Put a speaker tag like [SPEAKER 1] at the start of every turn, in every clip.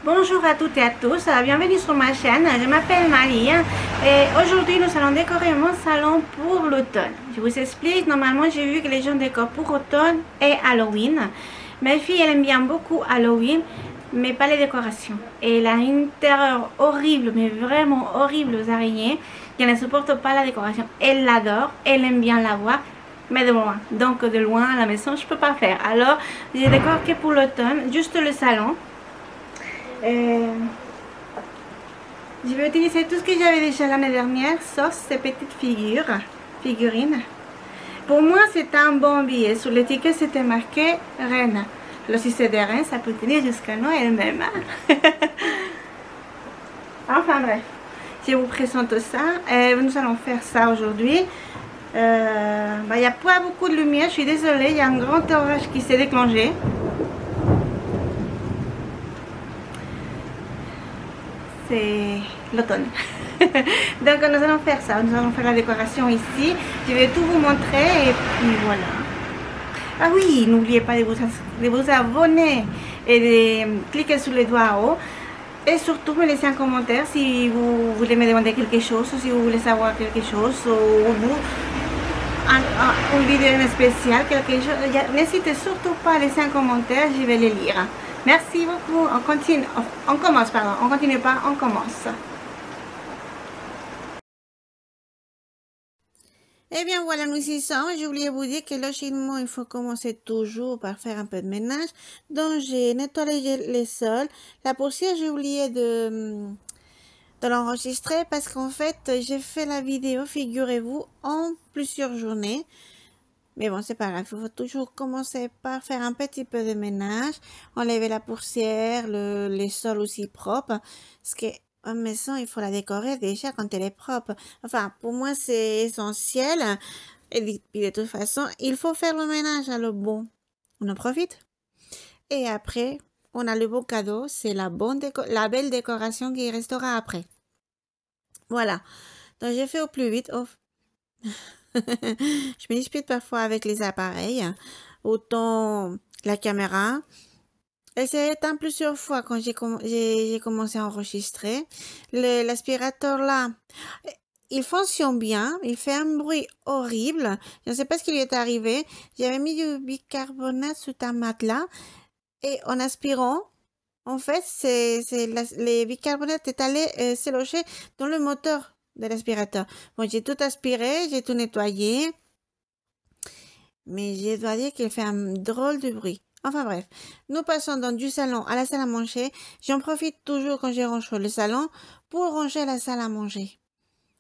[SPEAKER 1] Bonjour à toutes et à tous, bienvenue sur ma chaîne, je m'appelle Marie et aujourd'hui nous allons décorer mon salon pour l'automne. Je vous explique, normalement j'ai vu que les gens décorent pour automne et Halloween. Ma fille elle aime bien beaucoup Halloween mais pas les décorations. Et elle a une terreur horrible, mais vraiment horrible aux araignées, qu'elle ne supporte pas la décoration. Elle l'adore, elle aime bien la voir, mais de loin. Donc de loin à la maison je peux pas faire. Alors je décore que pour l'automne, juste le salon. Je vais utiliser tout ce que j'avais déjà l'année dernière, sauf ces petites figurines. Pour moi, c'est un bon billet. Sur l'étiquette, c'était marqué Reine. Alors, si c'est des reines, ça peut tenir jusqu'à Noël même. Enfin bref, je vous présente ça. Nous allons faire ça aujourd'hui. Il n'y a pas beaucoup de lumière, je suis désolée. Il y a un grand orage qui s'est déclenché. C'est l'automne. Donc nous allons faire ça, nous allons faire la décoration ici. Je vais tout vous montrer et puis voilà. Ah oui, n'oubliez pas de vous abonner et de cliquer sur le doigt en haut. Et surtout me laisser un commentaire si vous voulez me demander quelque chose ou si vous voulez savoir quelque chose ou une vidéo spéciale, quelque chose. N'hésitez surtout pas à laisser un commentaire, je vais les lire. Merci beaucoup. On continue. On commence, pardon. On continue pas, on commence. Eh bien voilà, nous y sommes. J'ai oublié de vous dire que logiquement, il faut commencer toujours par faire un peu de ménage. Donc j'ai nettoyé les sols. La poussière, j'ai oublié de l'enregistrer parce qu'en fait, j'ai fait la vidéo, figurez-vous, en plusieurs journées. Mais bon, c'est pas grave, il faut toujours commencer par faire un petit peu de ménage, enlever la poussière, les sols aussi propres. Parce qu'une maison, il faut la décorer déjà quand elle est propre. Enfin, pour moi, c'est essentiel. Et de toute façon, il faut faire le ménage. Alors bon, on en profite. Et après, on a le beau cadeau, c'est la belle décoration qui restera après. Voilà. Donc, j'ai fait au plus vite. Oh. Je me dispute parfois avec les appareils, autant la caméra. Elle s'est éteinte plusieurs fois quand j'ai commencé à enregistrer. L'aspirateur là, il fonctionne bien, il fait un bruit horrible. Je ne sais pas ce qui lui est arrivé. J'avais mis du bicarbonate sous un matelas et en aspirant, en fait, les bicarbonates est allé se loger dans le moteur de l'aspirateur. Bon, j'ai tout aspiré, j'ai tout nettoyé. Mais je dois dire qu'il fait un drôle de bruit. Enfin bref, nous passons donc du salon à la salle à manger. J'en profite toujours quand je range le salon pour ranger la salle à manger.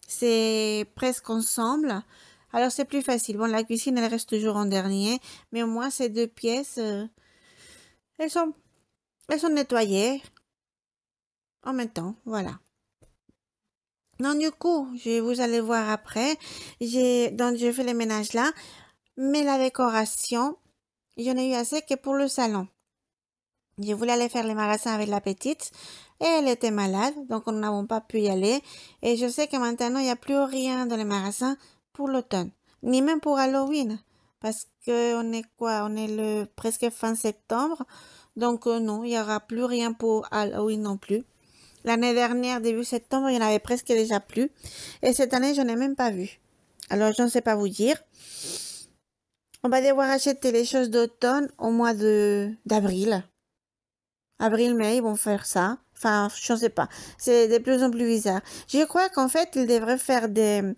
[SPEAKER 1] C'est presque ensemble. Alors c'est plus facile. Bon, la cuisine, elle reste toujours en dernier. Mais au moins, ces deux pièces, elles sont nettoyées en même temps. Voilà. Non, du coup, vous allez voir après. Donc, je fais le ménage là. Mais la décoration, j'en ai eu assez que pour le salon. Je voulais aller faire les magasins avec la petite et elle était malade, donc nous n'avons pas pu y aller. Et je sais que maintenant, il n'y a plus rien dans les magasins pour l'automne, ni même pour Halloween, parce que on est quoi? On est presque fin septembre, donc non, il n'y aura plus rien pour Halloween non plus. L'année dernière, début septembre, il y en avait presque déjà plus. Et cette année, je n'ai même pas vu. Alors, je ne sais pas vous dire. On va devoir acheter les choses d'automne au mois d'avril. Avril-mai, ils vont faire ça. Enfin, je ne sais pas. C'est de plus en plus bizarre. Je crois qu'en fait, ils devraient faire des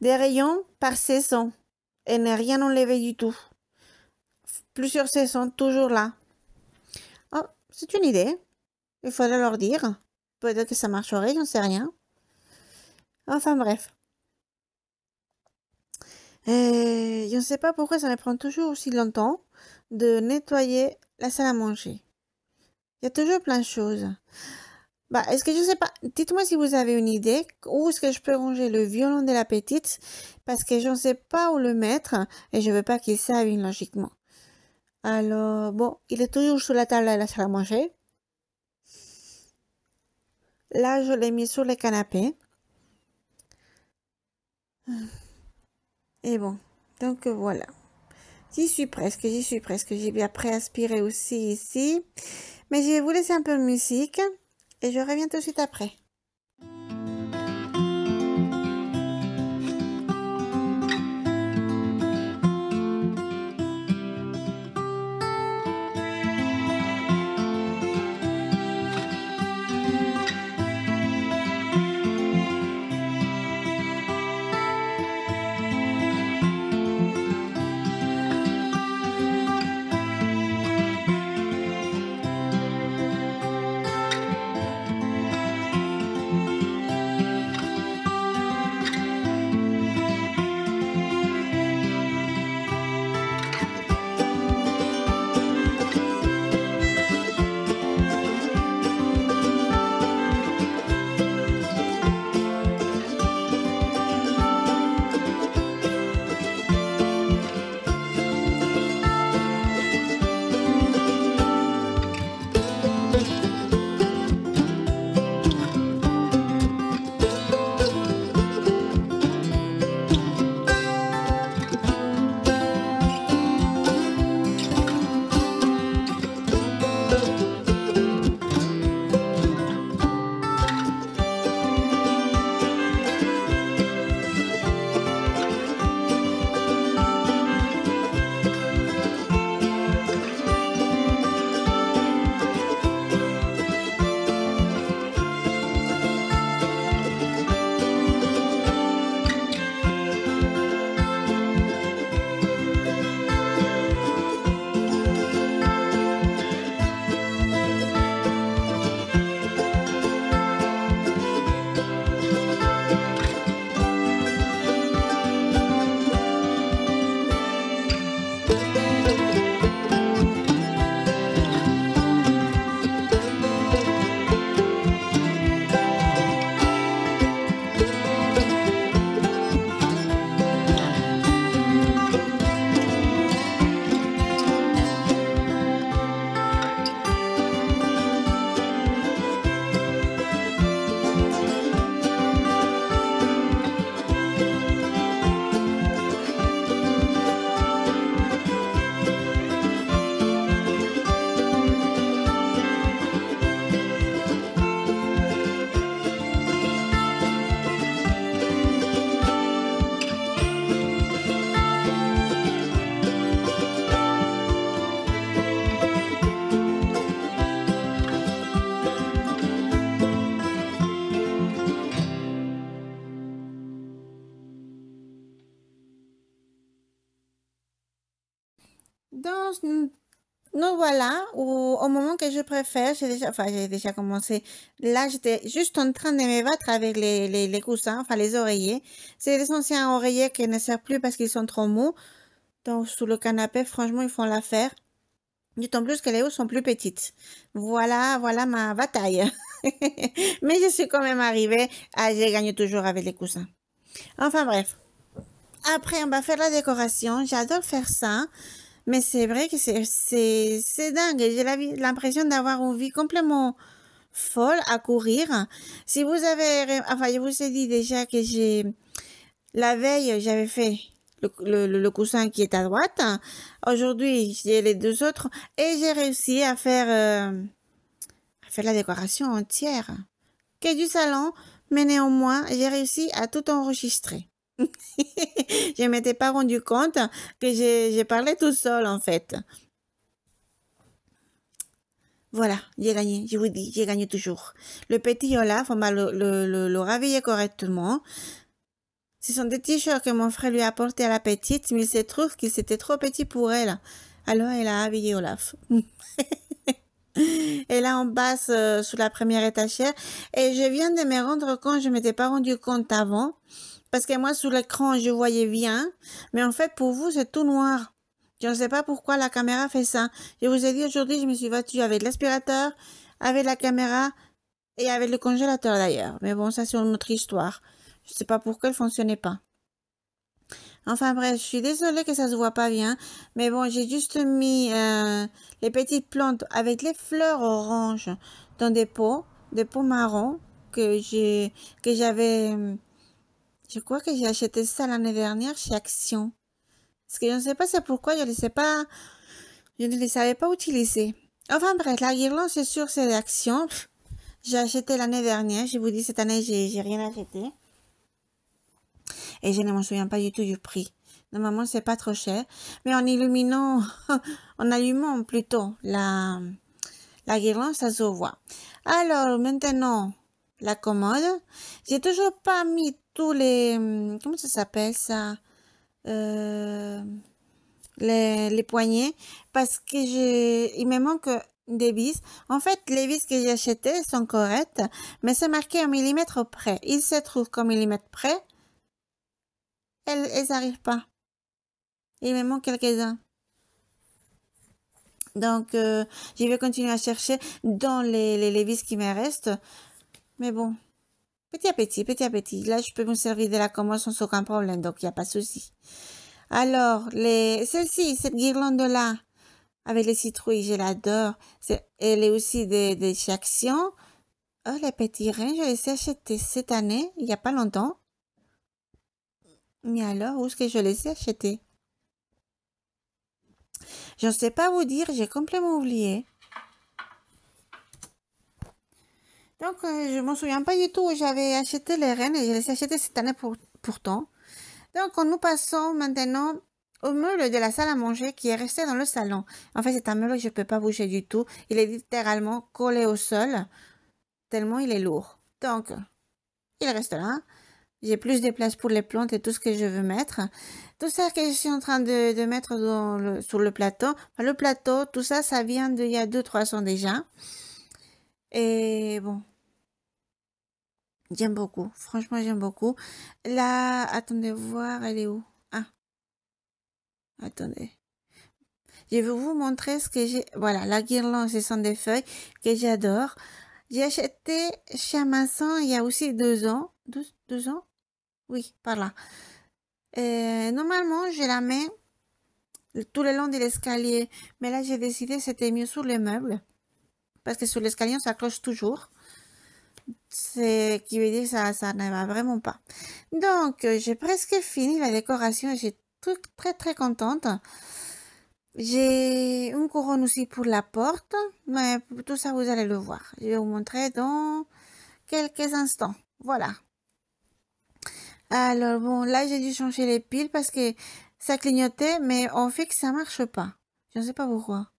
[SPEAKER 1] rayons par saison et ne rien enlever du tout. Plusieurs saisons, toujours là. Oh, c'est une idée. Il faudrait leur dire. Peut-être que ça marcherait, j'en sais rien. Enfin, bref. Je ne sais pas pourquoi ça me prend toujours aussi longtemps de nettoyer la salle à manger. Il y a toujours plein de choses. Bah, est-ce que je sais pas, dites-moi si vous avez une idée, où est-ce que je peux ranger le violon de la petite, parce que je ne sais pas où le mettre, et je veux pas qu'il s'abîme logiquement. Alors, bon, il est toujours sur la table de la salle à manger. Là, je l'ai mis sur le canapé. Et bon, donc voilà. J'y suis presque, j'ai bien pré-aspiré aussi ici. Mais je vais vous laisser un peu de musique et je reviens tout de suite après. Donc, nous voilà au moment que je préfère. J'ai déjà commencé. Là, j'étais juste en train de me battre avec les coussins, enfin les oreillers. C'est les anciens oreillers qui ne servent plus parce qu'ils sont trop mous. Donc, sous le canapé, franchement, ils font l'affaire. D'autant plus que les hauts sont plus petites. Voilà ma bataille. Mais je suis quand même arrivée j'ai gagné toujours avec les coussins. Enfin bref. Après, on va faire la décoration. J'adore faire ça. Mais c'est vrai que c'est dingue. J'ai l'impression d'avoir une vie complètement folle à courir. Si vous avez, enfin, je vous ai dit déjà que la veille, j'avais fait le coussin qui est à droite. Aujourd'hui, j'ai les deux autres et j'ai réussi à faire la décoration entière. Que du salon, mais néanmoins, j'ai réussi à tout enregistrer. Je ne m'étais pas rendu compte que j'ai parlé tout seul, en fait. Voilà, j'ai gagné, je vous dis, j'ai gagné toujours. Le petit Olaf, on va le réveiller correctement. Ce sont des t-shirts que mon frère lui a apportés à la petite, mais il se trouve qu'il c'était trop petit pour elle. Alors, elle a habillé Olaf. Et là, on passe sous la première étagère. Et je viens de me rendre compte, je ne m'étais pas rendu compte avant. Parce que moi, sous l'écran, je voyais bien. Mais en fait, pour vous, c'est tout noir. Je ne sais pas pourquoi la caméra fait ça. Je vous ai dit aujourd'hui, je me suis battue avec l'aspirateur, avec la caméra et avec le congélateur d'ailleurs. Mais bon, ça, c'est une autre histoire. Je ne sais pas pourquoi elle ne fonctionnait pas. Enfin bref, je suis désolée que ça se voit pas bien. Mais bon, j'ai juste mis les petites plantes avec les fleurs oranges dans des pots marrons que j'avais... Je crois que j'ai acheté ça l'année dernière chez Action. Parce que je ne sais pas c'est pourquoi je ne les savais pas utiliser. Enfin bref, la guirlande, c'est sûr, c'est l'action. J'ai acheté l'année dernière. Je vous dis, cette année, j'ai rien acheté. Et je ne m'en souviens pas du tout du prix. Normalement, c'est pas trop cher. Mais en illuminant, en allumant plutôt la guirlande, ça se voit. Alors, maintenant, la commode. J'ai toujours pas mis tous les... Comment ça s'appelle ça? Les poignets. Parce que il me manque des vis. En fait, les vis que j'ai achetées sont correctes. Mais c'est marqué en millimètres près. Il se trouve qu'en millimètres près, elles n'arrivent pas. Il me manque quelques-uns. Donc, je vais continuer à chercher dans les vis qui me restent. Mais bon, petit à petit, petit à petit. Là, je peux me servir de la commode sans aucun problème, donc il n'y a pas de souci. Alors, celle-ci, cette guirlande-là, avec les citrouilles, je l'adore. Elle est aussi de chez Action. Oh, les petits reins, je les ai achetés cette année, il n'y a pas longtemps. Mais alors, où est-ce que je les ai achetés? Je ne sais pas vous dire, j'ai complètement oublié. Donc, je ne m'en souviens pas du tout où j'avais acheté les rennes et je les ai achetées cette année pourtant. Donc, nous passons maintenant au meuble de la salle à manger qui est resté dans le salon. En fait, c'est un meuble que je ne peux pas bouger du tout. Il est littéralement collé au sol, tellement il est lourd. Donc, il reste là. J'ai plus de place pour les plantes et tout ce que je veux mettre. Tout ça que je suis en train de mettre sur le plateau. Enfin, le plateau, tout ça, ça vient d'il y a 2-3 ans déjà. Et bon, j'aime beaucoup. Franchement, j'aime beaucoup. Là, attendez voir, elle est où? Ah, attendez. Je vais vous montrer ce que j'ai. Voilà, la guirlande, ce sont des feuilles que j'adore. J'ai acheté chez Amazon il y a aussi 2 ans. 2 ans? Oui, par là. Normalement, je la mets tout le long de l'escalier. Mais là, j'ai décidé que c'était mieux sur les meubles. Parce que sur l'escalier, on s'accroche toujours. C'est qui veut dire que ça ne va vraiment pas. Donc, j'ai presque fini la décoration et j'ai très très contente. J'ai une couronne aussi pour la porte, mais tout ça vous allez le voir. Je vais vous montrer dans quelques instants. Voilà. Alors bon, là j'ai dû changer les piles parce que ça clignotait, mais on fait que ça marche pas. Je ne sais pas pourquoi.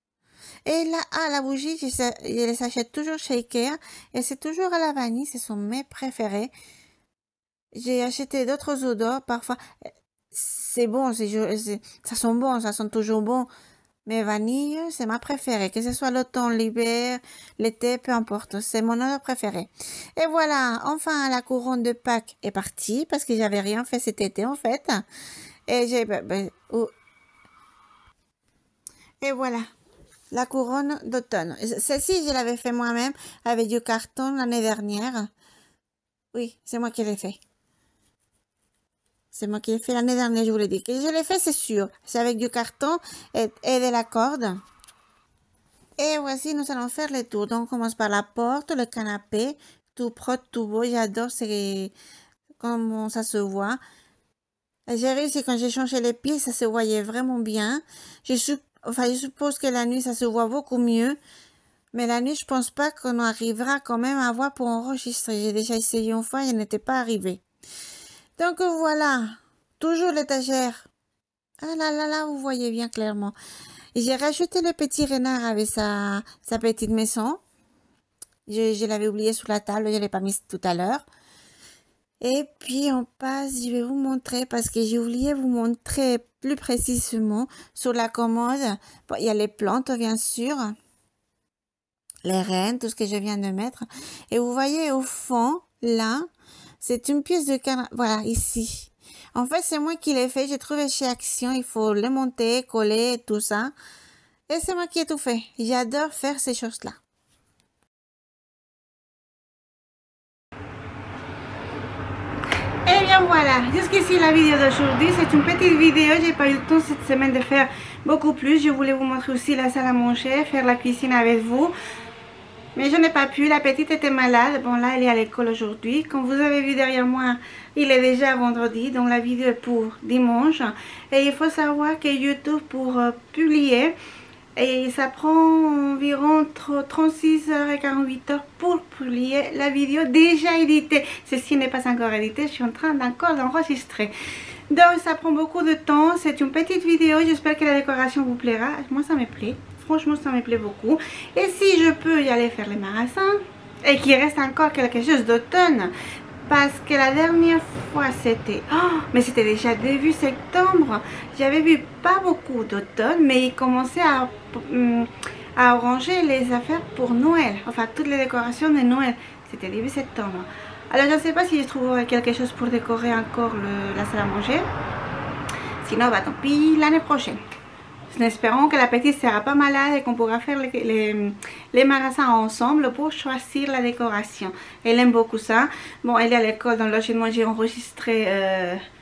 [SPEAKER 1] Et là, la bougie, je les achète toujours chez Ikea et c'est toujours à la vanille, ce sont mes préférés. J'ai acheté d'autres odeurs, parfois. C'est bon, ça sent bon, ça sent toujours bon. Mais vanille, c'est ma préférée. Que ce soit l'automne, l'hiver, l'été, peu importe. C'est mon odeur préférée. Et voilà, enfin, la couronne de Pâques est partie parce que j'avais rien fait cet été, en fait. Et et voilà, la couronne d'automne. Celle-ci, je l'avais fait moi-même avec du carton l'année dernière. Oui, c'est moi qui l'ai fait. C'est moi qui l'ai fait l'année dernière, je vous l'ai dit. Que je l'ai fait, c'est sûr. C'est avec du carton et de la corde. Et voici, nous allons faire les tours. Donc, on commence par la porte, le canapé, tout propre, tout beau. J'adore comment ça se voit. J'ai réussi quand j'ai changé les pieds, ça se voyait vraiment bien. Je suppose que la nuit, ça se voit beaucoup mieux. Mais la nuit, je pense pas qu'on arrivera quand même à voir pour enregistrer. J'ai déjà essayé une fois, il n'était pas arrivé. Donc voilà, toujours l'étagère. Ah là là là, vous voyez bien clairement. J'ai rajouté le petit renard avec sa petite maison. Je l'avais oublié sous la table, je ne l'ai pas mis tout à l'heure. Et puis on passe, je vais vous montrer parce que j'ai oublié de vous montrer plus précisément sur la commode. Bon, il y a les plantes bien sûr, les rennes, tout ce que je viens de mettre. Et vous voyez au fond, là, c'est une pièce de canard. Voilà, ici. En fait, c'est moi qui l'ai fait. J'ai trouvé chez Action. Il faut le monter, coller, tout ça. Et c'est moi qui ai tout fait. J'adore faire ces choses-là. Et bien voilà, jusqu'ici la vidéo d'aujourd'hui. C'est une petite vidéo. J'ai pas eu le temps cette semaine de faire beaucoup plus. Je voulais vous montrer aussi la salle à manger, faire la cuisine avec vous. Mais je n'ai pas pu, la petite était malade. Bon là, elle est à l'école aujourd'hui. Comme vous avez vu derrière moi, il est déjà vendredi. Donc la vidéo est pour dimanche. Et il faut savoir que YouTube, pour publier, Et ça prend environ 36h et 48h pour publier la vidéo déjà éditée. Ceci n'est pas encore édité, je suis en train encore d'enregistrer. Donc ça prend beaucoup de temps, c'est une petite vidéo, j'espère que la décoration vous plaira. Moi ça me plaît, franchement ça me plaît beaucoup. Et si je peux y aller faire les magasins, et qu'il reste encore quelque chose d'automne, parce que la dernière fois c'était... Oh, mais c'était déjà début septembre. J'avais vu pas beaucoup d'automne, mais il commençait à ranger les affaires pour Noël. Enfin, toutes les décorations de Noël. C'était début septembre. Alors, je ne sais pas si je trouverai quelque chose pour décorer encore la salle à manger. Sinon, bah tant pis, l'année prochaine. En espérant que la petite sera pas malade et qu'on pourra faire les magasins ensemble pour choisir la décoration. Elle aime beaucoup ça. Bon, elle est à l'école, donc logiquement j'ai enregistré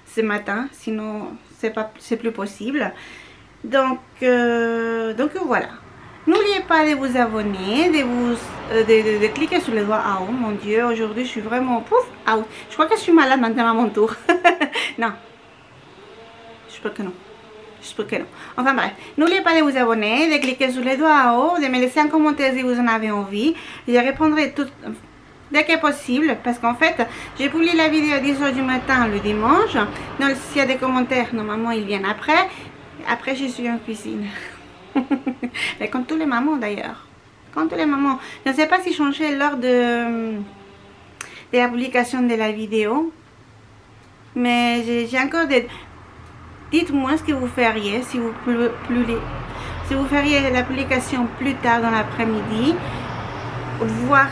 [SPEAKER 1] ce matin, sinon c'est plus possible. Donc voilà. N'oubliez pas de vous abonner, de cliquer sur le doigt en haut. Mon Dieu, aujourd'hui je suis vraiment pouf, out. Je crois que je suis malade maintenant à mon tour. Non, je crois que non. J'espère que non. Enfin bref, n'oubliez pas de vous abonner, de cliquer sur les doigts en haut, de me laisser un commentaire si vous en avez envie. Je répondrai tout dès que possible, parce qu'en fait, je publie la vidéo à 10h du matin le dimanche. Donc s'il y a des commentaires, normalement ils viennent après. Après, je suis en cuisine. Mais comme tous les mamans d'ailleurs. Comme tous les mamans. Je ne sais pas si changer l'heure de la publication de la vidéo. Mais j'ai encore des... Dites-moi ce que vous feriez si vous feriez la publication plus tard dans l'après-midi. Voire,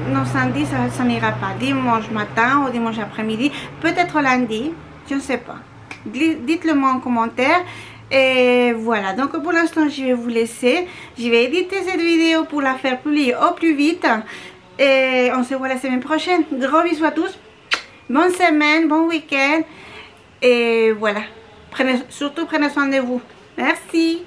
[SPEAKER 1] non, samedi, ça n'ira pas. Dimanche matin ou dimanche après-midi. Peut-être lundi, je ne sais pas. Dites-le moi en commentaire. Et voilà, donc pour l'instant, je vais vous laisser. Je vais éditer cette vidéo pour la faire publier au plus vite. Et on se voit la semaine prochaine. Gros bisous à tous. Bonne semaine, bon week-end. Et voilà. Surtout prenez soin de vous. Merci.